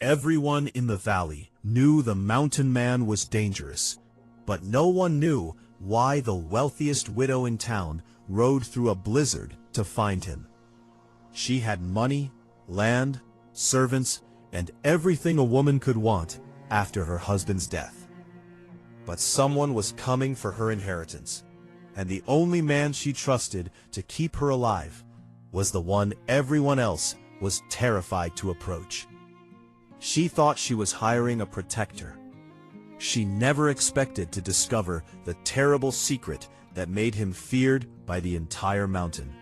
Everyone in the valley knew the mountain man was dangerous, but no one knew why the wealthiest widow in town rode through a blizzard to find him. She had money, land, servants, and everything a woman could want after her husband's death. But someone was coming for her inheritance, and the only man she trusted to keep her alive was the one everyone else was terrified to approach. She thought she was hiring a protector. She never expected to discover the terrible secret that made him feared by the entire mountain.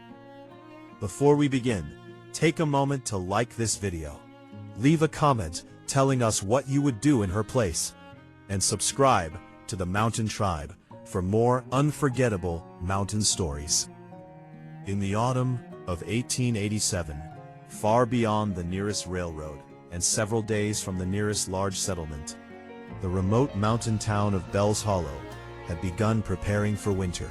Before we begin, take a moment to like this video. Leave a comment telling us what you would do in her place, and subscribe to the Mountain Tribe for more unforgettable mountain stories. In the autumn of 1887, far beyond the nearest railroad and several days from the nearest large settlement, the remote mountain town of Bell's Hollow had begun preparing for winter.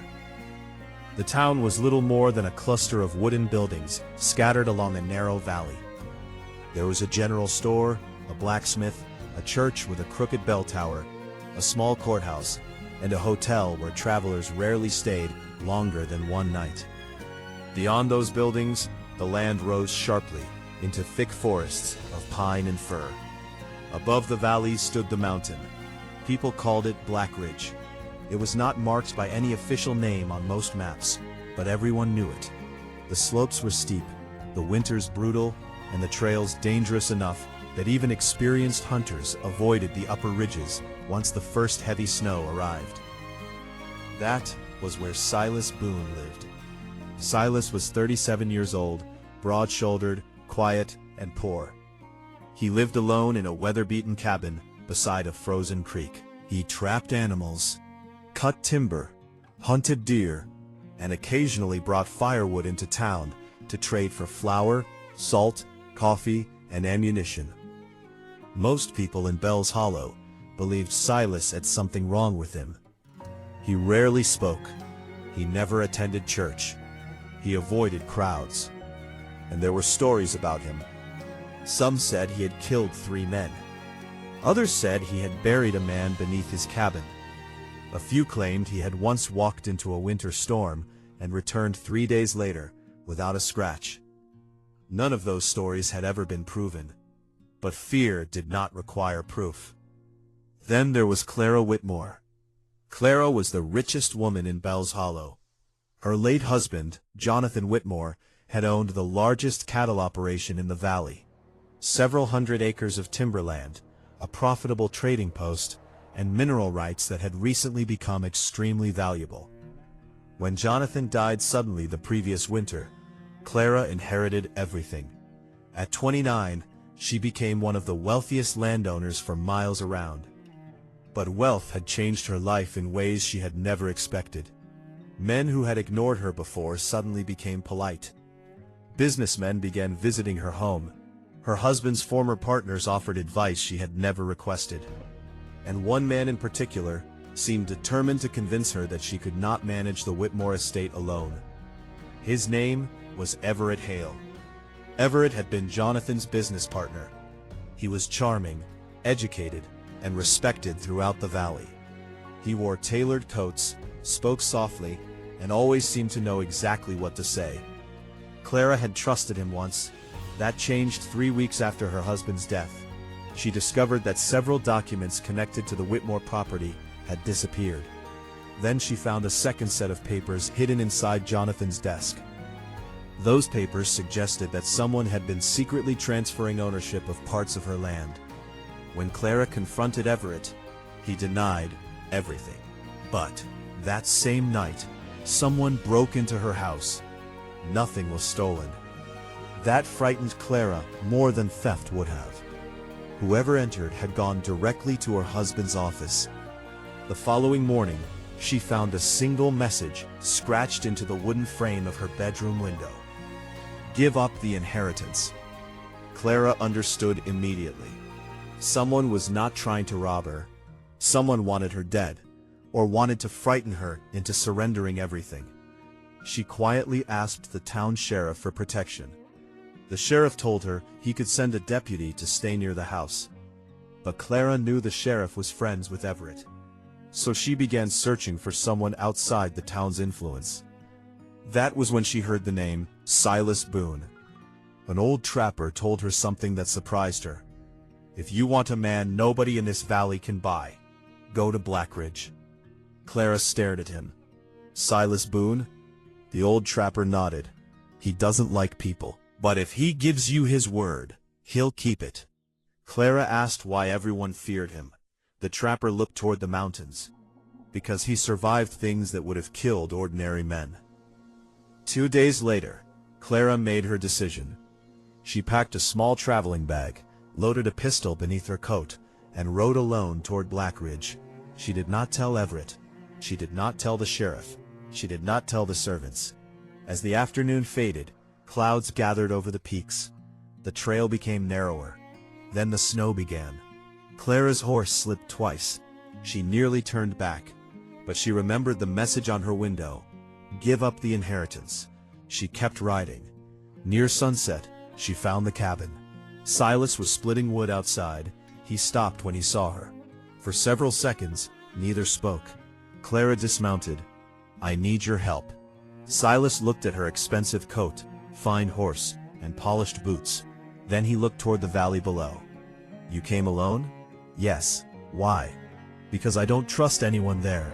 The town was little more than a cluster of wooden buildings scattered along a narrow valley. There was a general store, a blacksmith, a church with a crooked bell tower, a small courthouse, and a hotel where travelers rarely stayed longer than one night. Beyond those buildings, the land rose sharply into thick forests of pine and fir. Above the valleys stood the mountain. People called it Black Ridge. It was not marked by any official name on most maps, but everyone knew it. The slopes were steep, the winters brutal, and the trails dangerous enough that even experienced hunters avoided the upper ridges once the first heavy snow arrived. That was where Silas Boone lived. Silas was 37 years old, broad-shouldered, quiet, and poor. He lived alone in a weather-beaten cabin beside a frozen creek. He trapped animals, cut timber, hunted deer, and occasionally brought firewood into town to trade for flour, salt, coffee, and ammunition. Most people in Bell's Hollow believed Silas had something wrong with him. He rarely spoke. He never attended church. He avoided crowds. And there were stories about him. Some said he had killed 3 men. Others said he had buried a man beneath his cabin. A few claimed he had once walked into a winter storm and returned 3 days later without a scratch. None of those stories had ever been proven, but fear did not require proof. Then there was Clara Whitmore. Clara was the richest woman in Bell's Hollow. Her late husband, Jonathan Whitmore, had owned the largest cattle operation in the valley. Several hundred acres of timberland, a profitable trading post, and mineral rights that had recently become extremely valuable. When Jonathan died suddenly the previous winter, Clara inherited everything. At 29, she became one of the wealthiest landowners for miles around. But wealth had changed her life in ways she had never expected. Men who had ignored her before suddenly became polite. Businessmen began visiting her home. Her husband's former partners offered advice she had never requested. And one man in particular seemed determined to convince her that she could not manage the Whitmore estate alone. His name was Everett Hale. Everett had been Jonathan's business partner. He was charming, educated, and respected throughout the valley. He wore tailored coats, spoke softly, and always seemed to know exactly what to say. Clara had trusted him once. That changed 3 weeks after her husband's death. She discovered that several documents connected to the Whitmore property had disappeared. Then she found a second set of papers hidden inside Jonathan's desk. Those papers suggested that someone had been secretly transferring ownership of parts of her land. When Clara confronted Everett, he denied everything. But that same night, someone broke into her house. Nothing was stolen. That frightened Clara more than theft would have. Whoever entered had gone directly to her husband's office. The following morning, she found a single message scratched into the wooden frame of her bedroom window. "Give up the inheritance." Clara understood immediately. Someone was not trying to rob her. Someone wanted her dead, or wanted to frighten her into surrendering everything. She quietly asked the town sheriff for protection. The sheriff told her he could send a deputy to stay near the house. But Clara knew the sheriff was friends with Everett. So she began searching for someone outside the town's influence. That was when she heard the name Silas Boone. An old trapper told her something that surprised her. If you want a man nobody in this valley can buy, go to Blackridge. Clara stared at him. Silas Boone? The old trapper nodded. He doesn't like people, but if he gives you his word, he'll keep it. Clara asked why everyone feared him. The trapper looked toward the mountains. Because he survived things that would have killed ordinary men. 2 days later, Clara made her decision. She packed a small traveling bag, loaded a pistol beneath her coat, and rode alone toward Blackridge. She did not tell Everett. She did not tell the sheriff. She did not tell the servants. As the afternoon faded, clouds gathered over the peaks. The trail became narrower. Then the snow began. Clara's horse slipped twice. She nearly turned back. But she remembered the message on her window. Give up the inheritance. She kept riding. Near sunset, she found the cabin. Silas was splitting wood outside. He stopped when he saw her. For several seconds, neither spoke. Clara dismounted. I need your help. Silas looked at her expensive coat, fine horse, and polished boots. Then he looked toward the valley below. You came alone? Yes. Why? Because I don't trust anyone there.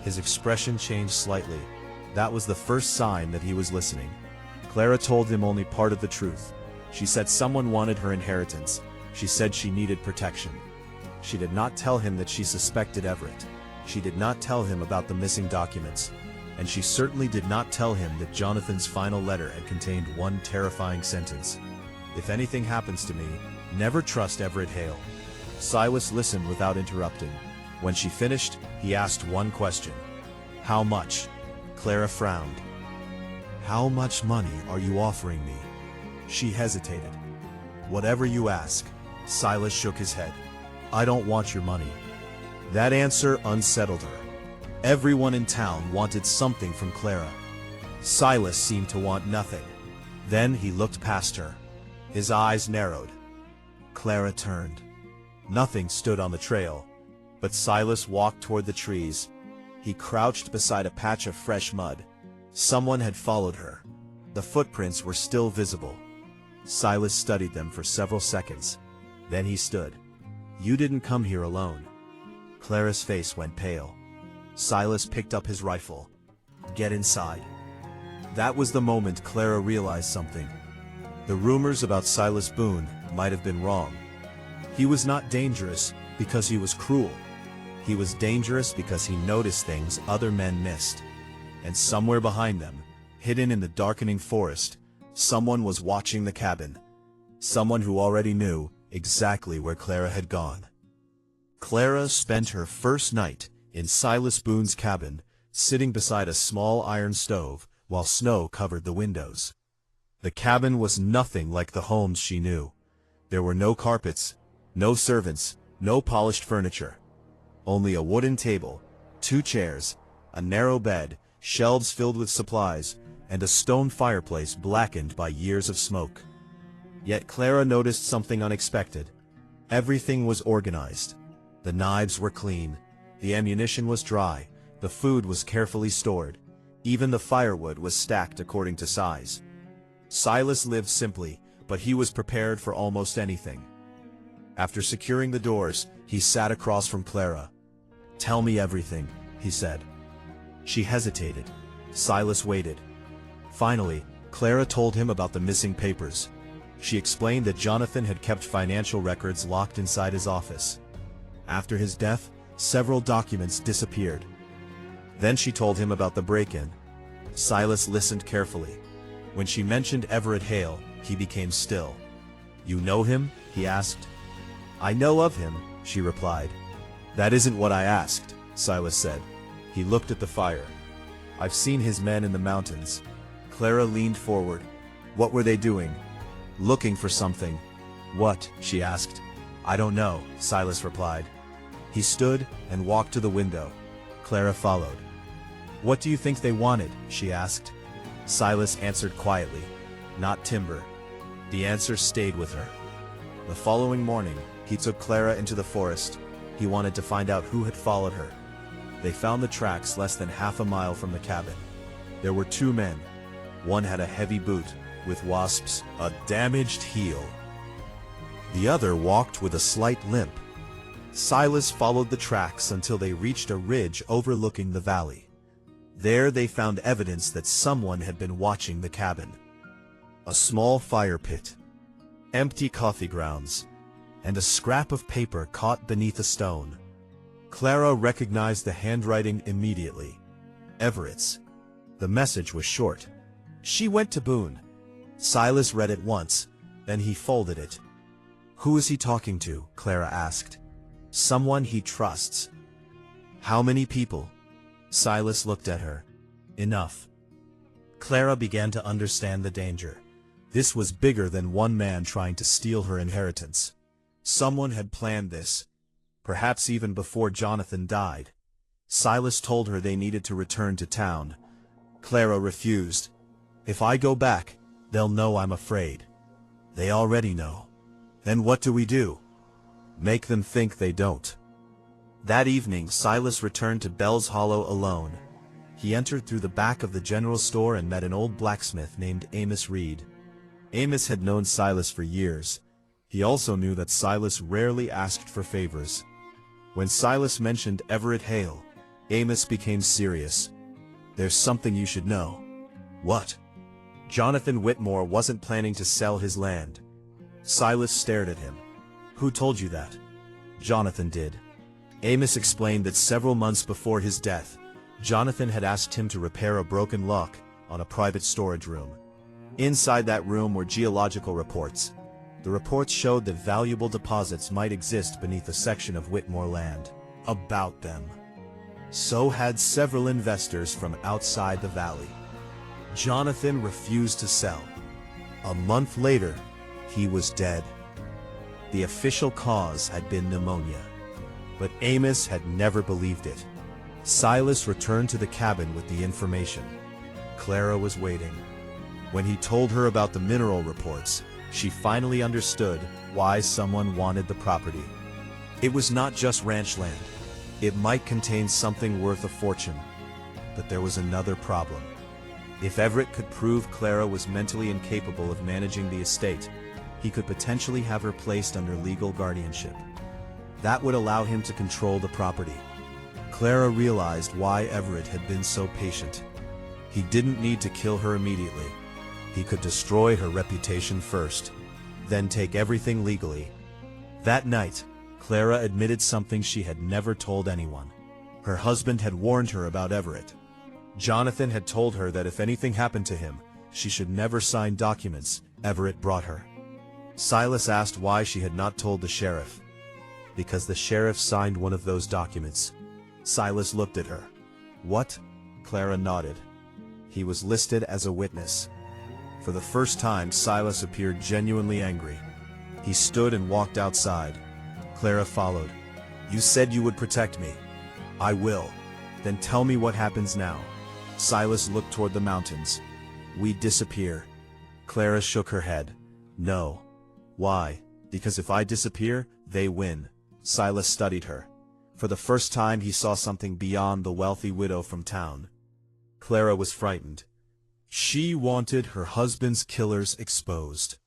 His expression changed slightly. That was the first sign that he was listening. Clara told him only part of the truth. She said someone wanted her inheritance. She said she needed protection. She did not tell him that she suspected Everett. She did not tell him about the missing documents. And she certainly did not tell him that Jonathan's final letter had contained one terrifying sentence. If anything happens to me, never trust Everett Hale. Silas listened without interrupting. When she finished, he asked one question. How much? Clara frowned. How much money are you offering me? She hesitated. Whatever you ask. Silas shook his head. I don't want your money. That answer unsettled her. Everyone in town wanted something from Clara. Silas seemed to want nothing. Then he looked past her. His eyes narrowed. Clara turned. Nothing stood on the trail, but Silas walked toward the trees. He crouched beside a patch of fresh mud. Someone had followed her. The footprints were still visible. Silas studied them for several seconds. Then he stood. You didn't come here alone. Clara's face went pale. Silas picked up his rifle. Get inside. That was the moment Clara realized something. The rumors about Silas Boone might have been wrong. He was not dangerous because he was cruel. He was dangerous because he noticed things other men missed. And somewhere behind them, hidden in the darkening forest, someone was watching the cabin. Someone who already knew exactly where Clara had gone. Clara spent her first night in Silas Boone's cabin, sitting beside a small iron stove while snow covered the windows. The cabin was nothing like the homes she knew. There were no carpets, no servants, no polished furniture. Only a wooden table, 2 chairs, a narrow bed, shelves filled with supplies, and a stone fireplace blackened by years of smoke. Yet Clara noticed something unexpected. Everything was organized. The knives were clean. The ammunition was dry. The food was carefully stored. Even the firewood was stacked according to size. Silas lived simply, but he was prepared for almost anything. After securing the doors, he sat across from Clara. Tell me everything, he said. She hesitated. Silas waited. Finally, Clara told him about the missing papers. She explained that Jonathan had kept financial records locked inside his office. After his death, several documents disappeared. Then she told him about the break-in. Silas listened carefully. When she mentioned Everett Hale, he became still. You know him? He asked. I know of him, she replied. That isn't what I asked, Silas said. He looked at the fire. I've seen his men in the mountains. Clara leaned forward. What were they doing? Looking for something. What? She asked. I don't know, Silas replied. He stood and walked to the window. Clara followed. What do you think they wanted? She asked. Silas answered quietly. Not timber. The answer stayed with her. The following morning, he took Clara into the forest. He wanted to find out who had followed her. They found the tracks less than half a mile from the cabin. There were two men. One had a heavy boot, with wasps, a damaged heel. The other walked with a slight limp. Silas followed the tracks until they reached a ridge overlooking the valley. There they found evidence that someone had been watching the cabin. A small fire pit, empty coffee grounds, and a scrap of paper caught beneath a stone. Clara recognized the handwriting immediately. Everett's. The message was short. She went to Boone. Silas read it once, then he folded it. Who is he talking to? Clara asked. Someone he trusts. How many people? Silas looked at her. Enough. Clara began to understand the danger. This was bigger than one man trying to steal her inheritance. Someone had planned this, perhaps even before Jonathan died. Silas told her they needed to return to town. Clara refused. If I go back, they'll know I'm afraid. They already know. Then what do we do? Make them think they don't. That evening, Silas returned to Bell's Hollow alone. He entered through the back of the general store and met an old blacksmith named Amos Reed. Amos had known Silas for years. He also knew that Silas rarely asked for favors. When Silas mentioned Everett Hale, Amos became serious. There's something you should know. What? Jonathan Whitmore wasn't planning to sell his land. Silas stared at him. Who told you that? Jonathan did. Amos explained that several months before his death, Jonathan had asked him to repair a broken lock on a private storage room. Inside that room were geological reports. The reports showed that valuable deposits might exist beneath a section of Whitmore land. About them. So had several investors from outside the valley. Jonathan refused to sell. A month later, he was dead. The official cause had been pneumonia. But Amos had never believed it. Silas returned to the cabin with the information. Clara was waiting. When he told her about the mineral reports, she finally understood why someone wanted the property. It was not just ranch land. It might contain something worth a fortune. But there was another problem. If Everett could prove Clara was mentally incapable of managing the estate, he could potentially have her placed under legal guardianship. That would allow him to control the property. Clara realized why Everett had been so patient. He didn't need to kill her immediately. He could destroy her reputation first, then take everything legally. That night, Clara admitted something she had never told anyone. Her husband had warned her about Everett. Jonathan had told her that if anything happened to him, she should never sign documents Everett brought her. Silas asked why she had not told the sheriff. Because the sheriff signed one of those documents. Silas looked at her. What? Clara nodded. He was listed as a witness. For the first time, Silas appeared genuinely angry. He stood and walked outside. Clara followed. You said you would protect me. I will. Then tell me what happens now. Silas looked toward the mountains. We disappear. Clara shook her head. No. Why? Because if I disappear, they win. Silas studied her. For the first time he saw something beyond the wealthy widow from town. Clara was frightened. She wanted her husband's killers exposed.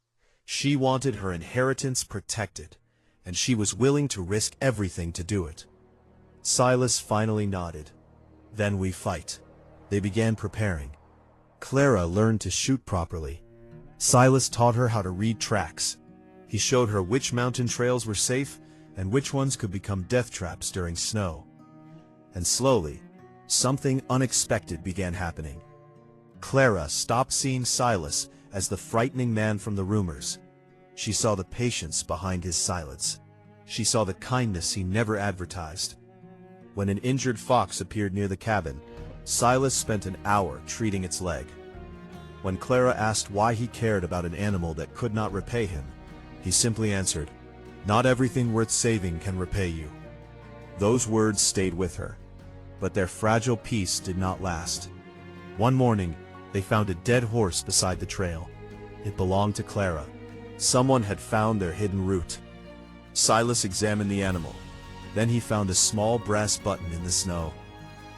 She wanted her inheritance protected, and she was willing to risk everything to do it. Silas finally nodded. Then we fight. They began preparing. Clara learned to shoot properly. Silas taught her how to read tracks. He showed her which mountain trails were safe and which ones could become death traps during snow. And slowly, something unexpected began happening. Clara stopped seeing Silas as the frightening man from the rumors. She saw the patience behind his silence. She saw the kindness he never advertised. When an injured fox appeared near the cabin, Silas spent an hour treating its leg. When Clara asked why he cared about an animal that could not repay him, he simply answered, "Not everything worth saving can repay you." Those words stayed with her, but their fragile peace did not last. One morning, they found a dead horse beside the trail. It belonged to Clara. Someone had found their hidden route. Silas examined the animal. Then he found a small brass button in the snow.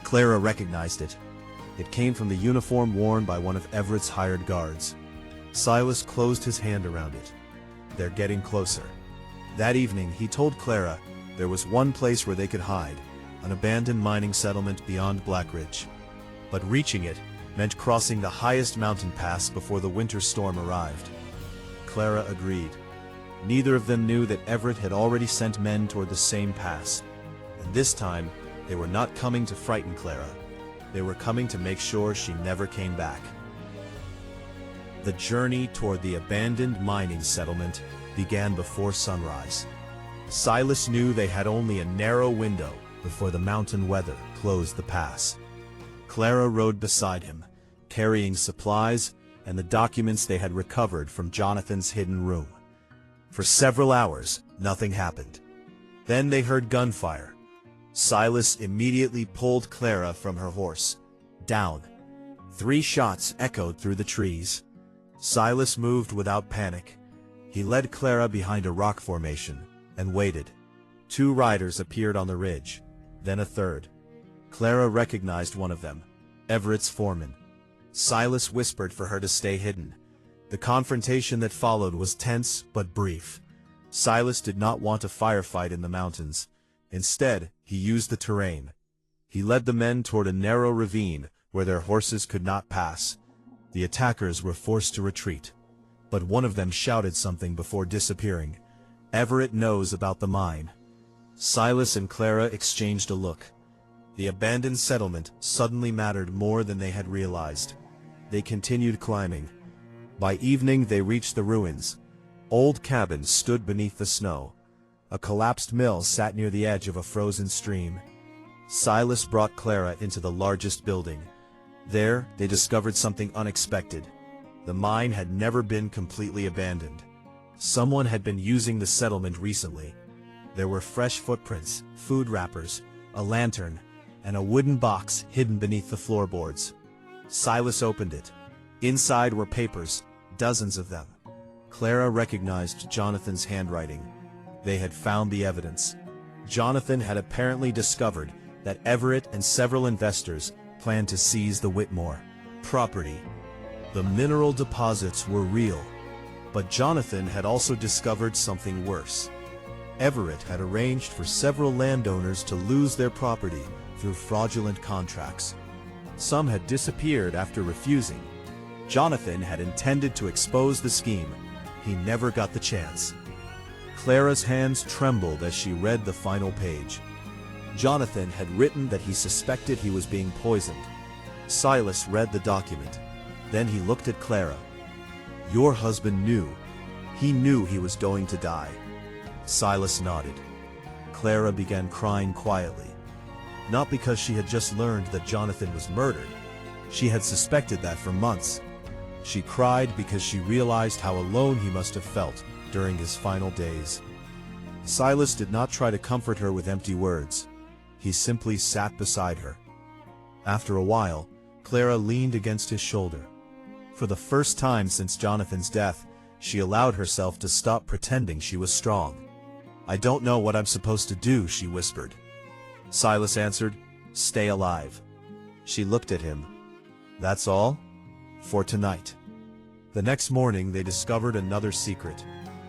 Clara recognized it. It came from the uniform worn by one of Everett's hired guards. Silas closed his hand around it. They're getting closer. That evening, he told Clara there was one place where they could hide, an abandoned mining settlement beyond Black Ridge. But reaching it meant crossing the highest mountain pass before the winter storm arrived. Clara agreed. Neither of them knew that Everett had already sent men toward the same pass. And this time, they were not coming to frighten Clara. They were coming to make sure she never came back. The journey toward the abandoned mining settlement began before sunrise. Silas knew they had only a narrow window before the mountain weather closed the pass. Clara rode beside him, carrying supplies and the documents they had recovered from Jonathan's hidden room. For several hours, nothing happened. Then they heard gunfire. Silas immediately pulled Clara from her horse. Down. 3 shots echoed through the trees. Silas moved without panic. He led Clara behind a rock formation and waited. 2 riders appeared on the ridge, then a third. Clara recognized one of them, Everett's foreman. Silas whispered for her to stay hidden. The confrontation that followed was tense but brief. Silas did not want a firefight in the mountains. Instead, he used the terrain. He led the men toward a narrow ravine where their horses could not pass. The attackers were forced to retreat, but one of them shouted something before disappearing. Everett knows about the mine. Silas and Clara exchanged a look. The abandoned settlement suddenly mattered more than they had realized. They continued climbing. By evening they reached the ruins. Old cabins stood beneath the snow. A collapsed mill sat near the edge of a frozen stream. Silas brought Clara into the largest building. There, they discovered something unexpected. The mine had never been completely abandoned. Someone had been using the settlement recently. There were fresh footprints, food wrappers, a lantern, and a wooden box hidden beneath the floorboards. Silas opened it. Inside were papers, dozens of them. Clara recognized Jonathan's handwriting. They had found the evidence. Jonathan had apparently discovered that Everett and several investors planned to seize the Whitmore property. The mineral deposits were real, but Jonathan had also discovered something worse. Everett had arranged for several landowners to lose their property through fraudulent contracts. Some had disappeared after refusing. Jonathan had intended to expose the scheme. He never got the chance. Clara's hands trembled as she read the final page. Jonathan had written that he suspected he was being poisoned. Silas read the document. Then he looked at Clara. "Your husband knew. He knew he was going to die." Silas nodded. Clara began crying quietly. Not because she had just learned that Jonathan was murdered. She had suspected that for months. She cried because she realized how alone he must have felt during his final days. Silas did not try to comfort her with empty words. He simply sat beside her. After a while, Clara leaned against his shoulder. For the first time since Jonathan's death, she allowed herself to stop pretending she was strong. "I don't know what I'm supposed to do," she whispered. Silas answered, "Stay alive." She looked at him. "That's all? For tonight." The next morning they discovered another secret.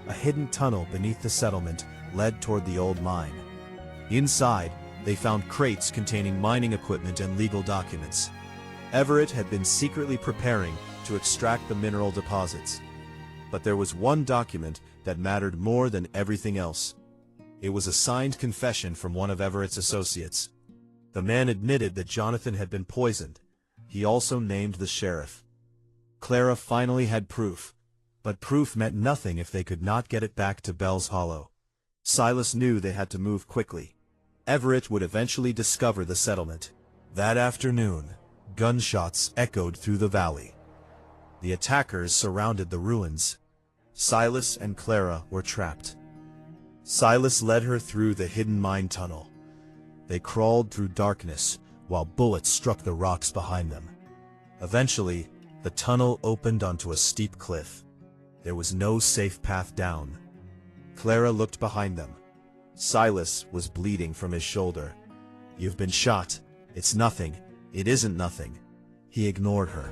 A hidden tunnel beneath the settlement led toward the old mine. Inside, they found crates containing mining equipment and legal documents. Everett had been secretly preparing to extract the mineral deposits. But there was one document that mattered more than everything else. It was a signed confession from one of Everett's associates. The man admitted that Jonathan had been poisoned. He also named the sheriff. Clara finally had proof, but proof meant nothing if they could not get it back to Bell's Hollow. Silas knew they had to move quickly. Everett would eventually discover the settlement. That afternoon, gunshots echoed through the valley. The attackers surrounded the ruins. Silas and Clara were trapped. Silas led her through the hidden mine tunnel. They crawled through darkness while bullets struck the rocks behind them. Eventually, the tunnel opened onto a steep cliff. There was no safe path down. Clara looked behind them. Silas was bleeding from his shoulder. "You've been shot. It's nothing. It isn't nothing." He ignored her.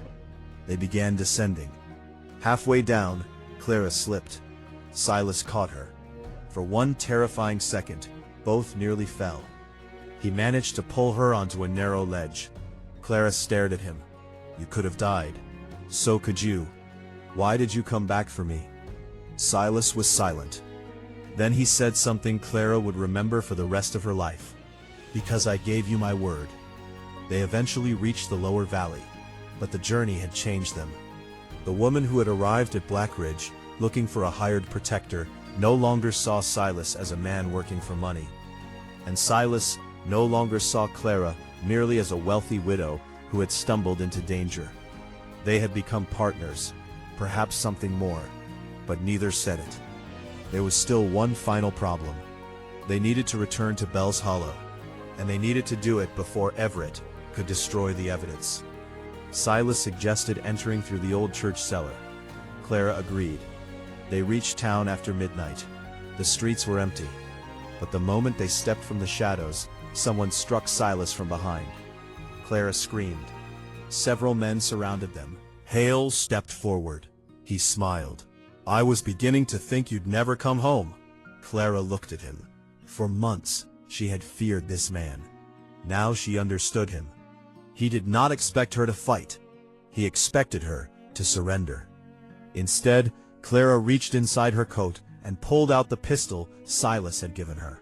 They began descending. Halfway down, Clara slipped. Silas caught her. For one terrifying second, both nearly fell. He managed to pull her onto a narrow ledge. Clara stared at him. "You could have died. So could you. Why did you come back for me?" Silas was silent. Then he said something Clara would remember for the rest of her life. "Because I gave you my word." They eventually reached the lower valley, but the journey had changed them. The woman who had arrived at Black Ridge, looking for a hired protector, no longer saw Silas as a man working for money. And Silas no longer saw Clara merely as a wealthy widow who had stumbled into danger. They had become partners, perhaps something more, but neither said it. There was still one final problem. They needed to return to Bell's Hollow, and they needed to do it before Everett could destroy the evidence. Silas suggested entering through the old church cellar. Clara agreed. They reached town after midnight. The streets were empty, but the moment they stepped from the shadows, someone struck Silas from behind. Clara screamed. Several men surrounded them. Hale stepped forward. He smiled. "I was beginning to think you'd never come home." Clara looked at him. For months, she had feared this man. Now she understood him. He did not expect her to fight. He expected her to surrender. Instead, Clara reached inside her coat and pulled out the pistol Silas had given her.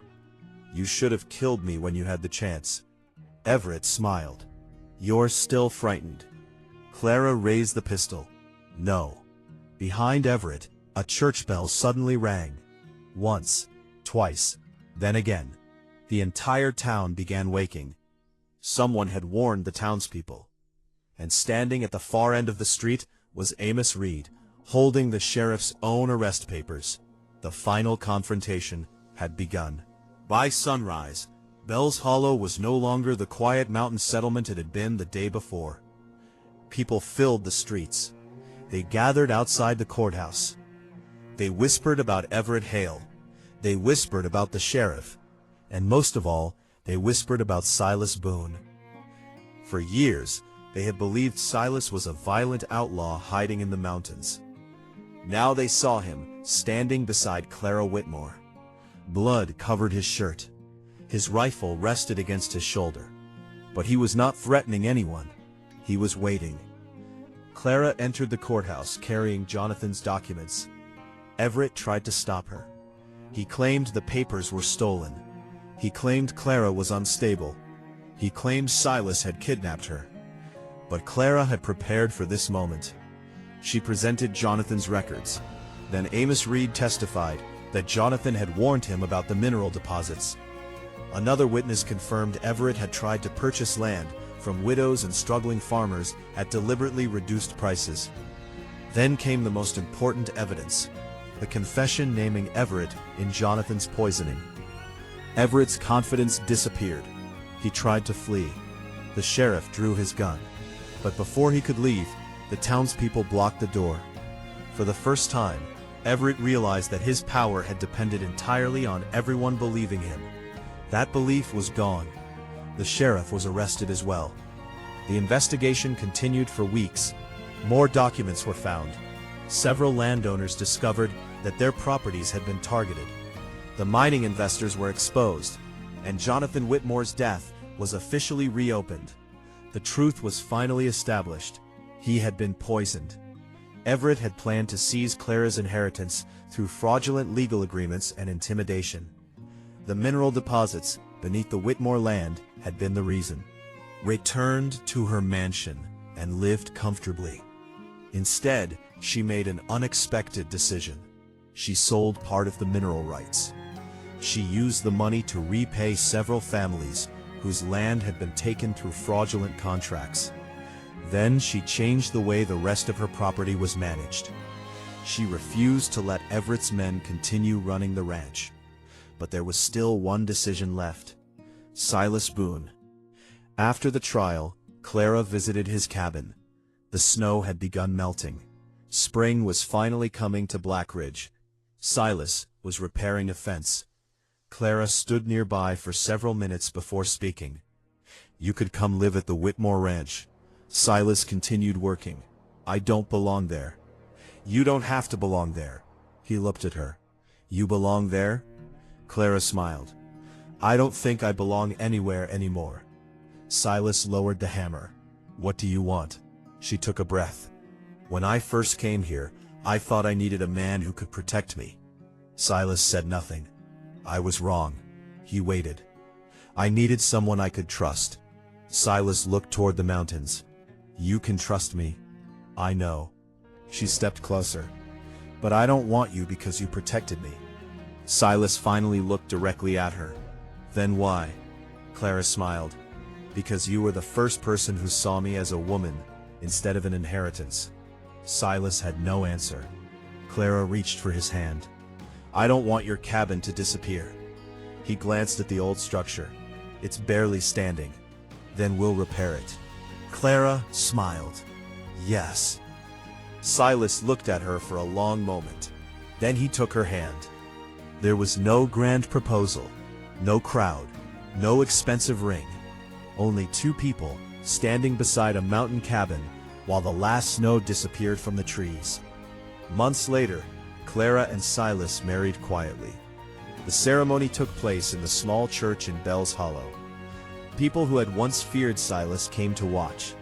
"You should have killed me when you had the chance." Everett smiled. "You're still frightened." Clara raised the pistol. "No." Behind Everett, a church bell suddenly rang. Once, twice, then again. The entire town began waking. Someone had warned the townspeople. And standing at the far end of the street was Amos Reed, holding the sheriff's own arrest papers. The final confrontation had begun. By sunrise, Bell's Hollow was no longer the quiet mountain settlement it had been the day before. People filled the streets. They gathered outside the courthouse. They whispered about Everett Hale. They whispered about the sheriff. And most of all, they whispered about Silas Boone. For years, they had believed Silas was a violent outlaw hiding in the mountains. Now they saw him standing beside Clara Whitmore. Blood covered his shirt. His rifle rested against his shoulder. But he was not threatening anyone. He was waiting. Clara entered the courthouse carrying Jonathan's documents. Everett tried to stop her. He claimed the papers were stolen. He claimed Clara was unstable. He claimed Silas had kidnapped her. But Clara had prepared for this moment. She presented Jonathan's records. Then Amos Reed testified that Jonathan had warned him about the mineral deposits. Another witness confirmed Everett had tried to purchase land from widows and struggling farmers at deliberately reduced prices. Then came the most important evidence, the confession naming Everett in Jonathan's poisoning. Everett's confidence disappeared. He tried to flee. The sheriff drew his gun. But before he could leave, the townspeople blocked the door. For the first time, Everett realized that his power had depended entirely on everyone believing him. That belief was gone. The sheriff was arrested as well. The investigation continued for weeks. More documents were found. Several landowners discovered that their properties had been targeted. The mining investors were exposed, and Jonathan Whitmore's death was officially reopened. The truth was finally established. He had been poisoned. Everett had planned to seize Clara's inheritance through fraudulent legal agreements and intimidation. The mineral deposits beneath the Whitmore land had been the reason. Returned to her mansion and lived comfortably. Instead, she made an unexpected decision. She sold part of the mineral rights. She used the money to repay several families whose land had been taken through fraudulent contracts. Then she changed the way the rest of her property was managed. She refused to let Everett's men continue running the ranch. But there was still one decision left. Silas Boone. After the trial, Clara visited his cabin. The snow had begun melting. Spring was finally coming to Black Ridge. Silas was repairing a fence. Clara stood nearby for several minutes before speaking. "You could come live at the Whitmore Ranch." Silas continued working. "I don't belong there." "You don't have to belong there." He looked at her. "You belong there?" Clara smiled. "I don't think I belong anywhere anymore." Silas lowered the hammer. "What do you want?" She took a breath. "When I first came here, I thought I needed a man who could protect me." Silas said nothing. "I was wrong." He waited. "I needed someone I could trust." Silas looked toward the mountains. "You can trust me." "I know." She stepped closer. "But I don't want you because you protected me." Silas finally looked directly at her. "Then why?" Clara smiled. "Because you were the first person who saw me as a woman, instead of an inheritance." Silas had no answer. Clara reached for his hand. "I don't want your cabin to disappear." He glanced at the old structure. "It's barely standing. Then we'll repair it." Clara smiled. "Yes." Silas looked at her for a long moment. Then he took her hand. There was no grand proposal, no crowd, no expensive ring. Only two people standing beside a mountain cabin while the last snow disappeared from the trees. Months later, Clara and Silas married quietly. The ceremony took place in the small church in Bell's Hollow. People who had once feared Silas came to watch.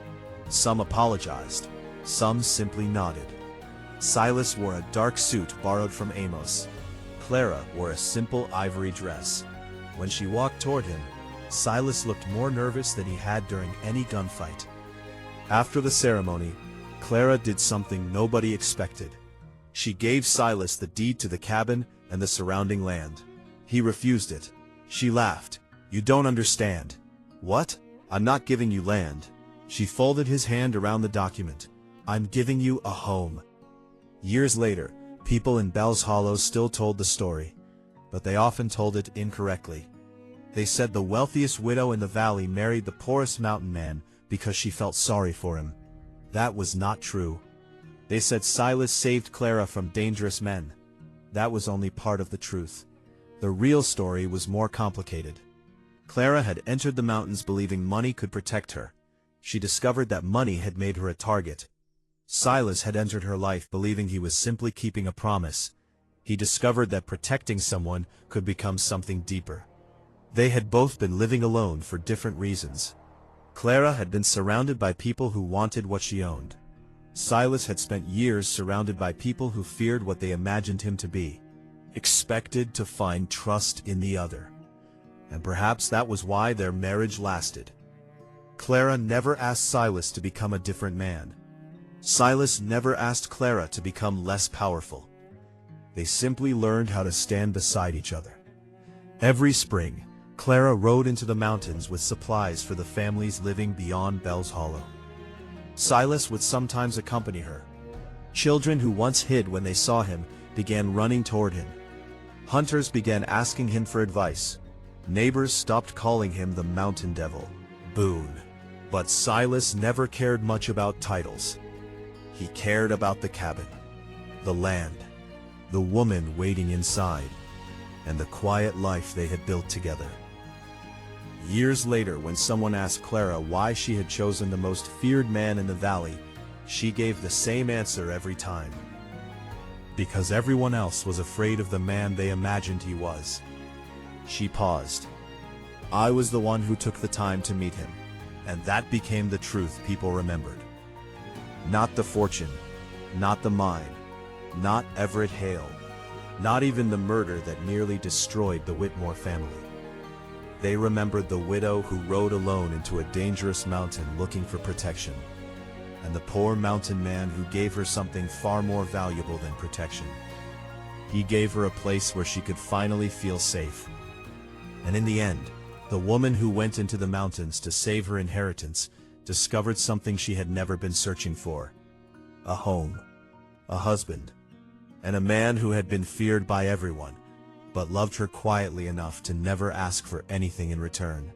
Some apologized, some simply nodded. Silas wore a dark suit borrowed from Amos. Clara wore a simple ivory dress. When she walked toward him, Silas looked more nervous than he had during any gunfight. After the ceremony, Clara did something nobody expected. She gave Silas the deed to the cabin and the surrounding land. He refused it. She laughed. "You don't understand." "What? I'm not giving you land." She folded his hand around the document. "I'm giving you a home." Years later, people in Bell's Hollow still told the story, but they often told it incorrectly. They said the wealthiest widow in the valley married the poorest mountain man because she felt sorry for him. That was not true. They said Silas saved Clara from dangerous men. That was only part of the truth. The real story was more complicated. Clara had entered the mountains believing money could protect her. She discovered that money had made her a target. Silas had entered her life believing he was simply keeping a promise. He discovered that protecting someone could become something deeper. They had both been living alone for different reasons. Clara had been surrounded by people who wanted what she owned. Silas had spent years surrounded by people who feared what they imagined him to be, expected to find trust in the other. And perhaps that was why their marriage lasted. Clara never asked Silas to become a different man. Silas never asked Clara to become less powerful. They simply learned how to stand beside each other. Every spring, Clara rode into the mountains with supplies for the families living beyond Bell's Hollow. Silas would sometimes accompany her. Children who once hid when they saw him began running toward him. Hunters began asking him for advice. Neighbors stopped calling him the Mountain Devil, Boone. But Silas never cared much about titles. He cared about the cabin, the land, the woman waiting inside, and the quiet life they had built together. Years later, when someone asked Clara why she had chosen the most feared man in the valley, she gave the same answer every time. Because everyone else was afraid of the man they imagined he was. She paused. "I was the one who took the time to meet him, and that became the truth people remembered. Not the fortune, not the mine, not Everett Hale, not even the murder that nearly destroyed the Whitmore family. They remembered the widow who rode alone into a dangerous mountain looking for protection, and the poor mountain man who gave her something far more valuable than protection. He gave her a place where she could finally feel safe. And in the end, the woman who went into the mountains to save her inheritance discovered something she had never been searching for: a home, a husband, and a man who had been feared by everyone, but loved her quietly enough to never ask for anything in return.